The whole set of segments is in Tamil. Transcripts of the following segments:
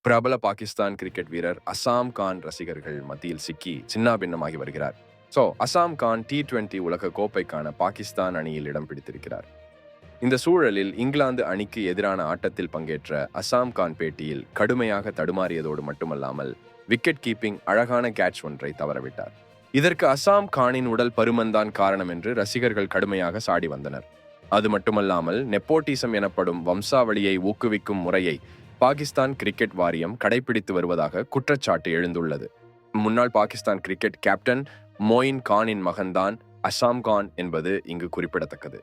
பிரபல பாகிஸ்தான் கிரிக்கெட் வீரர் அசாம் கான் ரசிகர்கள் மத்தியில் சிக்கி சின்னாபின்னமாகி வருகிறார். அசாம் கான் T20 உலக கோப்பைக்கான பாகிஸ்தான் அணியில் இடம் பிடித்திருக்கிறார். இந்த சூழலில் இங்கிலாந்து அணிக்கு எதிரான ஆட்டத்தில் பங்கேற்ற அசாம் கான் பேட்டியில் கடுமையாக தடுமாறியதோடு மட்டுமல்லாமல் விக்கெட் கீப்பிங் அழகான கேட்ச் ஒன்றை தவறவிட்டார். இதற்கு அசாம் கானின் உடல் பருமன்தான் காரணம் என்று ரசிகர்கள் கடுமையாக சாடி வந்தனர். அது மட்டுமல்லாமல் நெப்போட்டிசம் எனப்படும் வம்சாவளியை ஊக்குவிக்கும் முறையை பாகிஸ்தான் கிரிக்கெட் வாரியம் கடைபிடித்து வருவதாக குற்றச்சாட்டு எழுந்துள்ளது. முன்னாள் பாகிஸ்தான் கிரிக்கெட் கேப்டன் மொயின் கானின் மகன்தான் அசாம் கான் என்பது இங்கு குறிப்பிடத்தக்கது.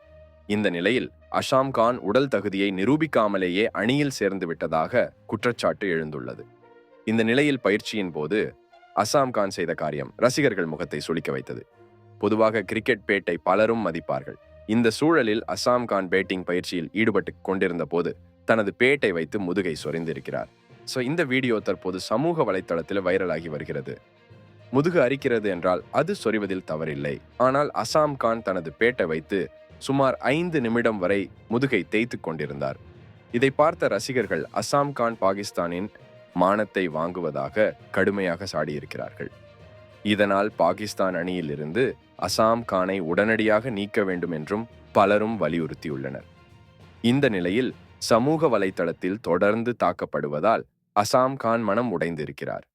இந்த நிலையில் அசாம் கான் உடல் தகுதியை நிரூபிக்காமலேயே அணியில் சேர்ந்து விட்டதாக குற்றச்சாட்டு எழுந்துள்ளது. இந்த நிலையில் பயிற்சியின் போது அசாம் கான் செய்த காரியம் ரசிகர்கள் முகத்தை சுளிக்க வைத்தது. பொதுவாக கிரிக்கெட் பேட்டை பலரும் மதிப்பார்கள். இந்த சூழலில் அசாம் கான் பேட்டிங் பயிற்சியில் ஈடுபட்டு கொண்டிருந்த போது தனது பேட்டை வைத்து முதுகை சொரிந்திருக்கிறார். இந்த வீடியோ தற்போது சமூக வலைத்தளத்தில் வைரலாகி வருகிறது. முதுகு அரிக்கிறது என்றால் அது சொரிவதில் தவறில்லை. ஆனால் அசாம் கான் தனது பேட்டை வைத்து சுமார் 5 நிமிடம் வரை முதுகை தேய்த்து கொண்டிருந்தார். இதை பார்த்த ரசிகர்கள் அசாம் கான் பாகிஸ்தானின் மானத்தை வாங்குவதாக கடுமையாக சாடியிருக்கிறார்கள். இதனால் பாகிஸ்தான் அணியில் இருந்து அசாம் கானை உடனடியாக நீக்க வேண்டும் என்றும் பலரும் வலியுறுத்தியுள்ளனர். இந்த நிலையில் சமூக வலைத்தளத்தில் தொடர்ந்து தாக்கப்படுவதால் அசாம் கான் மனம் உடைந்திருக்கிறார்.